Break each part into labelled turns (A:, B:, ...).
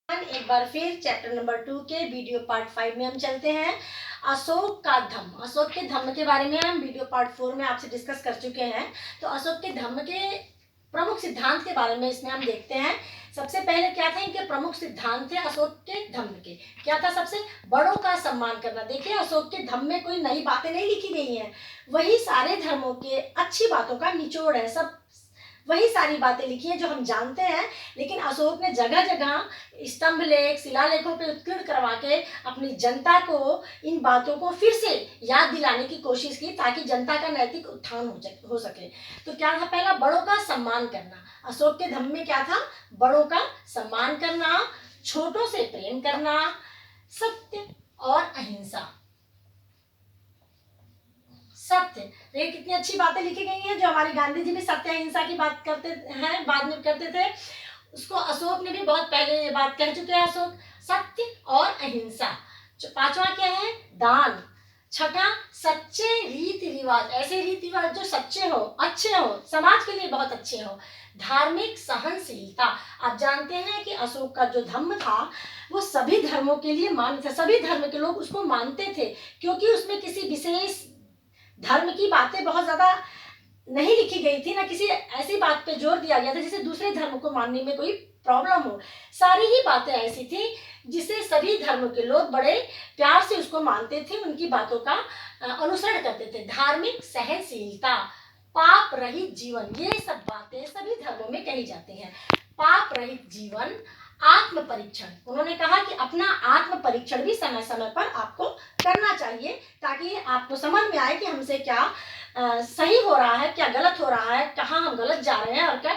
A: एक बार फिर chapter number 2 के वीडियो पार्ट 5 में हम चलते हैं। अशोक का धम्म, अशोक के धम्म के बारे में हम वीडियो पार्ट 4 में आपसे डिस्कस कर चुके हैं। तो अशोक के धम्म के प्रमुख सिद्धांत के बारे में इसमें हम देखते हैं। सबसे पहले क्या था, इनके प्रमुख सिद्धांत थे अशोक के धम्म के। क्या था? सबसे बड़ों का सम्मान करना। देखिए, अशोक के धम्म में कोई नई बातें नहीं लिखी गई हैं, वही सारे धर्मों के अच्छी बातों का निचोड़ है। सब वही सारी बातें लिखी हैं जो हम जानते हैं, लेकिन अशोक ने जगह जगह स्तंभ लेख, शिलालेखों पे उत्कीर्ण करवा के अपनी जनता को इन बातों को फिर से याद दिलाने की कोशिश की, ताकि जनता का नैतिक उत्थान हो सके। तो क्या था? पहला, बड़ों का सम्मान करना। अशोक के धम्म में क्या था? बड़ों का सम्मान करना, छोटों से प्रेम करना, सत्य और अहिंसा। सत्य, देखिए कितनी अच्छी बातें लिखी गई हैं, जो हमारे गांधी जी भी सत्य अहिंसा की बात करते हैं, बाद में करते थे। उसको अशोक ने भी बहुत पहले ये बात कह चुके हैं। अशोक सत्य और अहिंसा। पांचवा क्या है? दान। छठा, सच्चे रीति रिवाज, ऐसे रीति रिवाज जो सच्चे हो, अच्छे हो, समाज के लिए बहुत अच्छे हो। धार्मिक सहनशीलता। आप जानते हैं कि अशोक का जो धम्म था वो सभी धर्मों के लिए मान्य था, सभी धर्म के लोग उसको मानते थे, क्योंकि उसमें किसी विशेष धर्म की बातें बहुत ज्यादा नहीं लिखी गई थी, ना किसी ऐसी बात पे जोर दिया गया था जिसे दूसरे धर्म को मानने में कोई प्रॉब्लम हो। सारी ही बातें ऐसी थी जिसे सभी धर्म के लोग बड़े प्यार से उसको मानते थे, उनकी बातों का अनुसरण करते थे। धार्मिक सहनशीलता, पाप रहित जीवन, ये सब बातें सभी धर्मों में कही जाती हैं। पाप रहित जीवन, आत्म परीक्षण। उन्होंने कहा कि अपना आत्म परीक्षण भी समय समय पर आपको करना चाहिए, ताकि आपको समझ में आए कि हमसे क्या सही हो रहा है, क्या गलत हो रहा है, कहाँ हम गलत जा रहे हैं और क्या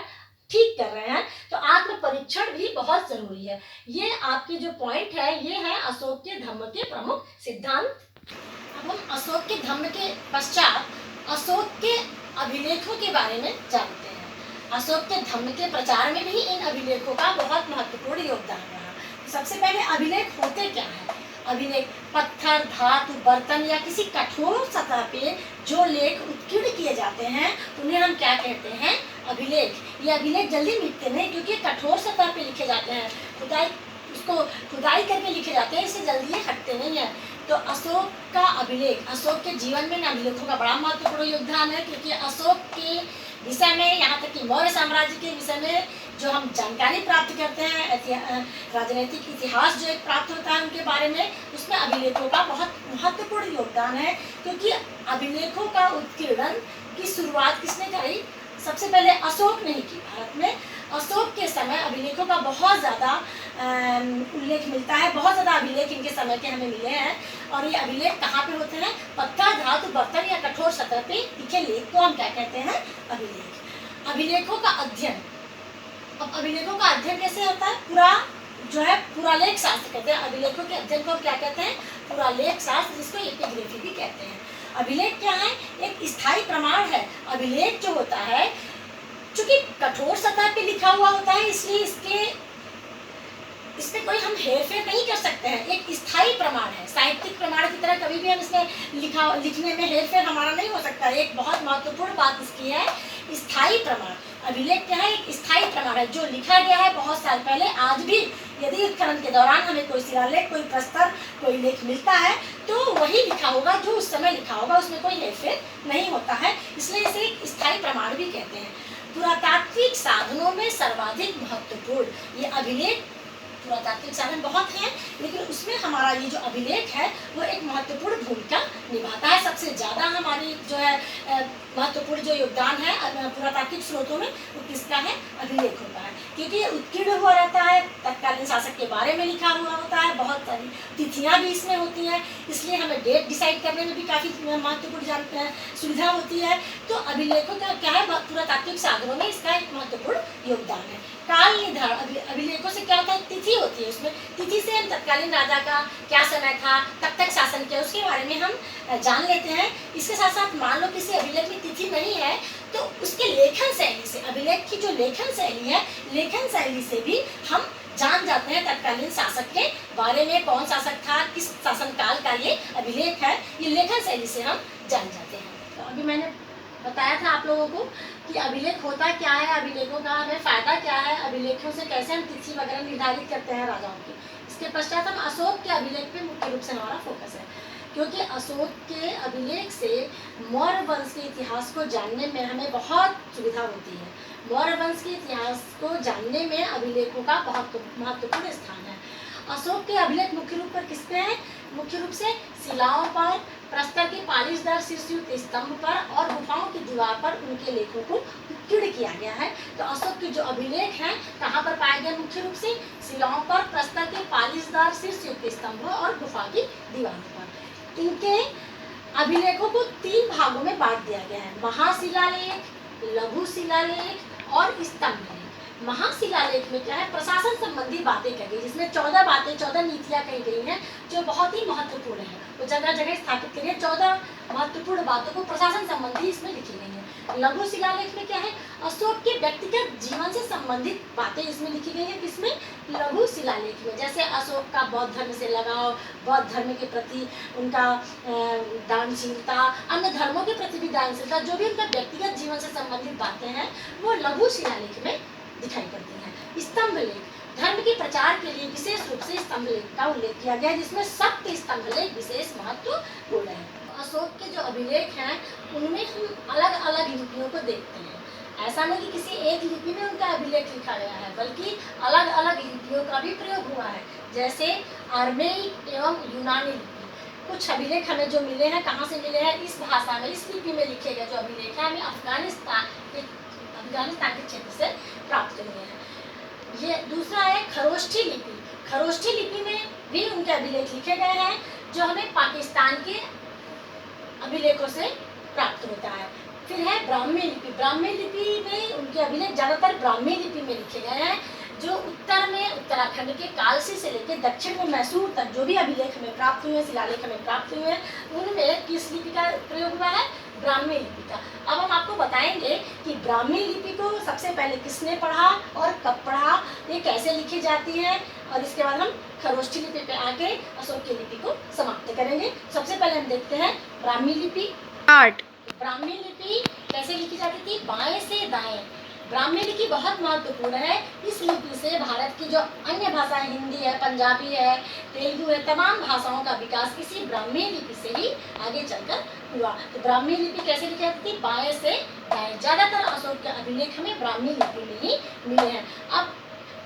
A: ठीक कर रहे हैं। तो आत्म परीक्षण भी बहुत जरूरी है। ये आपके जो पॉइंट है, ये है अशोक के धम्म के प्रमुख सिद्धांत। अब हम अशोक के धम्म के पश्चात अशोक के अभिलेखों के बारे में जानते हैं। अशोक के धम्म के प्रचार में भी इन अभिलेखों का बहुत महत्वपूर्ण योगदान रहा। सबसे पहले अभिलेख होते क्या है? अभिलेख पत्थर, धातु, बर्तन या किसी कठोर सतह पे जो लेख उत्कीर्ण किए जाते हैं, उन्हें हम क्या कहते हैं? अभिलेख। ये अभिलेख जल्दी मिटते नहीं, क्योंकि कठोर सतह पे लिखे जाते हैं, खुदाई करके लिखे जाते हैं, इससे जल्दी ये हटते नहीं है। तो अशोक का अभिलेख, अशोक के जीवन में अभिलेखों का बड़ा महत्वपूर्ण योगदान है, क्योंकि अशोक के विषय में, यहाँ तक कि मौर्य साम्राज्य के विषय में जो हम जानकारी प्राप्त करते हैं, राजनीतिक इतिहास जो एक प्राप्त होता है उनके बारे में, उसमें अभिलेखों का बहुत महत्वपूर्ण योगदान है। क्योंकि अभिलेखों का उत्कीर्णन की शुरुआत किसने करी? सबसे पहले अशोक ने ही की। भारत में अशोक के समय अभिलेखों का बहुत ज़्यादा उल्लेख मिलता है, बहुत ज़्यादा अभिलेख इनके समय के हमें मिले हैं। और ये अभिलेख कहाँ पे होते हैं? पत्थर, धातु, बर्तन या कठोर सतह पे लिखे लेख को हम क्या कहते हैं? अभिलेख। अभिलेखों का अध्ययन। अब अभिलेखों का अध्ययन कैसे होता है? पुरालेख शास्त्र कहते हैं। अभिलेखों के अध्ययन को क्या कहते हैं? पुरालेख शास्त्र, जिसको एपिग्राफी भी कहते हैं। अभिलेख क्या है? एक स्थायी प्रमाण है। अभिलेख जो होता है, चूंकि कठोर सतह पे लिखा हुआ होता है, इसलिए इसमें कोई हम हेरफेर नहीं कर सकते हैं। एक स्थायी प्रमाण है, साहित्यिक प्रमाण की तरह कभी भी हम इसमें लिखने में हेरफेर हमारा नहीं हो सकता। एक बहुत महत्वपूर्ण बात इसकी है, स्थायी प्रमाण। अभिलेख क्या है? एक स्थायी प्रमाण है, जो लिखा गया है बहुत साल पहले। आज भी यदि उत्खनन के दौरान हमें कोई शिलालेख, कोई प्रस्तर, कोई लेख मिलता है, तो वही लिखा होगा जो उस समय लिखा होगा, उसमें कोई हेरफेर नहीं होता है, इसलिए इसे एक स्थायी प्रमाण भी कहते हैं। पुरातात्विक साधनों में सर्वाधिक महत्वपूर्ण ये अभिलेख। पुरातात्विक साधन बहुत हैं, लेकिन उसमें हमारा ये जो अभिलेख है वो एक महत्वपूर्ण भूमिका निभाता है। सबसे ज़्यादा हमारी जो है महत्वपूर्ण जो योगदान है पुरातात्विक स्रोतों में, वो किसका है? अभिलेख होता है, क्योंकि ये उत्कीर्ण हुआ रहता है, तत्कालीन शासक के बारे में लिखा हुआ होता है, बहुत सारी तिथियाँ भी इसमें होती हैं, इसलिए हमें डेट डिसाइड करने में भी काफ़ी महत्वपूर्ण सुविधा होती है। तो अभिलेखों का क्या है? पुरातात्विक साधनों में इसका एक महत्वपूर्ण योगदान है। काल निर्धारण, अभिलेखों से क्या होता है? तिथि होती है, उसमें तिथि से हम तत्कालीन राजा का क्या समय था, कब तक शासन किया, उसके बारे में हम जान लेते हैं। इसके साथ साथ मान लो किसी अभिलेख में तिथि नहीं है, तो उसके लेखन शैली से, अभिलेख की जो लेखन शैली है, लेखन शैली से भी हम जान जाते हैं तत्कालीन शासक के बारे में, कौन शासक था, किस शासनकाल का ये अभिलेख है, ये लेखन शैली से हम जान जाते हैं। तो अभी मैंने बताया था आप लोगों को कि अभिलेख होता क्या है, अभिलेखों का हमें फायदा क्या है, अभिलेखों से कैसे हम तिथि वगैरह निर्धारित करते हैं राजाओं की। इसके पश्चात हम अशोक के अभिलेख पे मुख्य रूप से हमारा फोकस है, क्योंकि अशोक के अभिलेख से मौर्य वंश के इतिहास को जानने में हमें बहुत सुविधा होती है। मौर्य वंश के इतिहास को जानने में अभिलेखों का बहुत महत्वपूर्ण स्थान है। अशोक के अभिलेख मुख्य रूप पर किस पे हैं? मुख्य रूप से शिलाओं पर, प्रस्तर के पालिशदार शीर्षयुक्त स्तंभ पर और गुफाओं की दीवार पर उनके लेखों को उत्कीर्ण किया गया है। तो अशोक के जो अभिलेख हैं कहाँ पर पाए गए? मुख्य रूप से शिलाओं पर, प्रस्तर के पालिशदार शीर्षयुक्त स्तंभ और गुफा की दीवारों पर। इनके अभिलेखों को 3 भागों में बांट दिया गया है: महाशिलालेख, लघु शिलालेख और स्तंभ लेख। महाशिलालेख में क्या है? प्रशासन संबंधी बातें कही गई, जिसमें 14 बातें, 14 नीतियां कही गई हैं जो बहुत ही महत्वपूर्ण है। वो जगह जगह स्थापित करिए 14 महत्वपूर्ण बातों को प्रशासन संबंधी इसमें लिखी गई है। लघु शिलालेख में क्या है? अशोक के व्यक्तिगत जीवन से संबंधित बातें इसमें लिखी गई है। किसमें? लघु शिलालेख में। जैसे अशोक का बौद्ध धर्म से लगाव, बौद्ध धर्म के प्रति उनका दानशीलता, अन्य धर्मों के प्रति भी दानशीलता, जो भी उनका व्यक्तिगत जीवन से संबंधित बातें हैं वो लघु शिलालेख में दिखाई पड़ती हैं। स्तंभ लेख, धर्म के प्रचार के लिए विशेष रूप से स्तंभ लेख का उल्लेख किया गया है, जिसमें सप्त स्तंभ लेख विशेष महत्वपूर्ण है। अशोक के जो अभिलेख हैं उनमें हम अलग अलग लिपियों को देखते हैं। ऐसा नहीं कि किसी एक लिपि में उनका अभिलेख लिखा गया है, बल्कि अलग अलग लिपियों का भी प्रयोग हुआ है। जैसे अरमेइक एवं यूनानी लिपि, कुछ अभिलेख हमें जो मिले हैं, कहाँ से मिले हैं? इस भाषा में, इस लिपि में लिखे गए जो अभिलेख हैं हमें अफगानिस्तान के क्षेत्र से प्राप्त हुए हैं। ये दूसरा है खरोष्ठी लिपि। खरोष्ठी लिपि में भी उनके अभिलेख लिखे गए हैं जो हमें पाकिस्तान के अभिलेखों से प्राप्त होता है। फिर है ब्राह्मी लिपि। ब्राह्मी लिपि में उनके अभिलेख ज़्यादातर ब्राह्मी लिपि में लिखे गए हैं, जो उत्तर में उत्तराखंड के कालसी से लेकर दक्षिण में मैसूर तक जो भी अभिलेख हमें प्राप्त हुए हैं, शिलालेख हमें प्राप्त हुए हैं, उनमें किस लिपि का प्रयोग हुआ है? ब्राह्मी लिपि का। अब हम आपको बताएंगे कि ब्राह्मी लिपि को सबसे पहले किसने पढ़ा और कब पढ़ा, ये कैसे लिखी जाती है, और इसके बाद हम खरोष्ठी लिपि पे आके अशोक की लिपि को समाप्त करेंगे। सबसे पहले हम देखते हैं ब्राह्मी लिपि। ब्राह्मी लिपि कैसे लिखी जाती थी? बाएं से दाएं। ब्राह्मी लिपि बहुत महत्वपूर्ण है। इस लिपि से भारत की जो अन्य भाषाएं, हिंदी है, पंजाबी है, तेलुगु है, तमाम भाषाओं का विकास इसी ब्राह्मी लिपि से ही आगे चलकर हुआ। तो ब्राह्मी लिपि कैसे लिखी जाती थी? बाएं से दाएं। ज्यादातर अशोक के अभिलेख हमें ब्राह्मी लिपि में ही मिले हैं। अब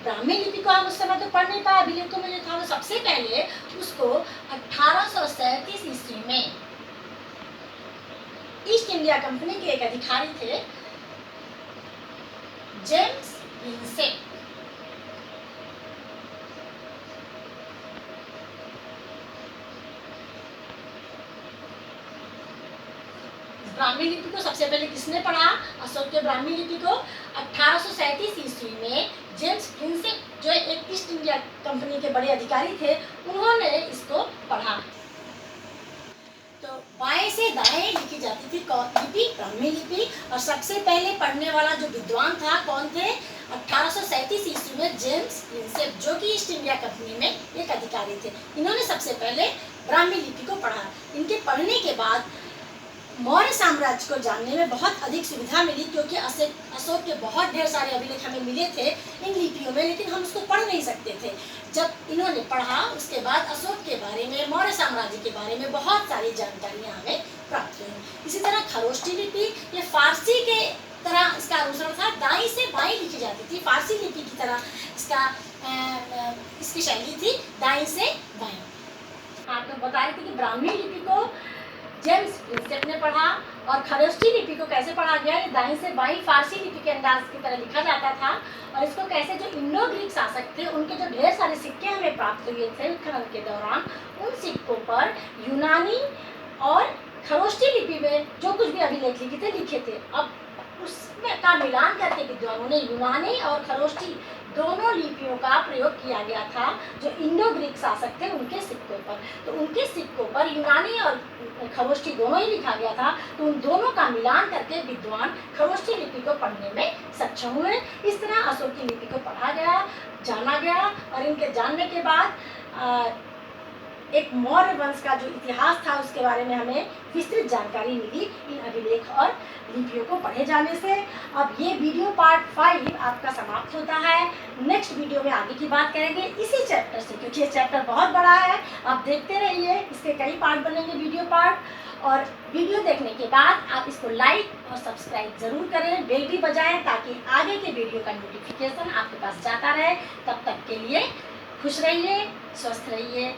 A: ब्राह्मी लिपि को हम उस समय तो पढ़ नहीं पाए, अभिलेखों में जो था वो सबसे पहले उसको 1837 ईस्वी में ईस्ट इंडिया कंपनी के एक अधिकारी थे, जेम्स प्रिंसेप। ब्राह्मी लिपि को सबसे पहले किसने पढ़ा? अशोक के ब्राह्मी लिपि को 1837 ईस्वी में जेम्स प्रिंसेप, जो एक ईस्ट इंडिया कंपनी के बड़े अधिकारी थे, उन्होंने इसको पढ़ा। तो बाएं से दाएं लिखी जाती थी लिपि, ब्राह्मी लिपि। और सबसे पहले पढ़ने वाला जो विद्वान था, कौन थे? 1837 ईस्वी में जेम्स प्रिंसेप, जो कि ईस्ट इंडिया कंपनी में एक अधिकारी थे। इन्होंने सबसे पहले ब्राह्मी लिपि को पढ़ा। इनके पढ़ने के बाद मौर्य साम्राज्य को जानने में बहुत अधिक सुविधा मिली, क्योंकि अशोक के बहुत ढेर सारे अभिलेख हमें मिले थे इन लिपियों में, लेकिन हम उसको पढ़ नहीं सकते थे। जब इन्होंने पढ़ा उसके बाद अशोक के बारे में, मौर्य साम्राज्य के बारे में बहुत सारी जानकारियां हमें प्राप्त हुई। इसी तरह खरोष्ठी लिपि, ये फारसी के तरह इसका अनुसरण था, दाईं से बाईं लिखी जाती थी। फारसी लिपि की तरह इसकी शैली थी, दाईं से बाईं। आपको बता रही थी कि ब्राह्मी लिपि को जेम्स प्रिंसेप ने पढ़ा, और खरोष्ठी लिपि को कैसे पढ़ा गया? ये दाईं से बाईं फारसी लिपि के अंदाज की तरह लिखा जाता था। और इसको कैसे, जो इंडो ग्रीक शासक थे उनके जो ढेर सारे सिक्के हमें प्राप्त हुए थे उत्खनन के दौरान, उन सिक्कों पर यूनानी और खरोष्ठी लिपि में जो कुछ भी अभिलेख लिखे थे। अब उसमें का मिलान करके विद्वानों ने यूनानी और खरोष्ठी दोनों लिपियों का प्रयोग किया गया था, जो इंडो ग्रीक शासक थे उनके सिक्कों पर। तो उनके सिक्कों पर यूनानी और खरोष्ठी दोनों ही लिखा गया था। तो उन दोनों का मिलान करके विद्वान खरोष्ठी लिपि को पढ़ने में सक्षम हुए। इस तरह अशोक की लिपि को पढ़ा गया, जाना गया, और इनके जानने के बाद एक मौर्य वंश का जो इतिहास था उसके बारे में हमें विस्तृत जानकारी मिली इन अभिलेख और लिपियों को पढ़े जाने से। अब ये वीडियो पार्ट 5 आपका समाप्त होता है। नेक्स्ट वीडियो में आगे की बात करेंगे इसी चैप्टर से, क्योंकि ये चैप्टर बहुत बड़ा है। आप देखते रहिए, इसके कई पार्ट बनेंगे, वीडियो पार्ट। और वीडियो देखने के बाद आप इसको लाइक और सब्सक्राइब जरूर करें, बेल भी बजाएं, ताकि आगे के वीडियो का नोटिफिकेशन आपके पास जाता रहे। तब तक के लिए खुश रहिए, स्वस्थ रहिए।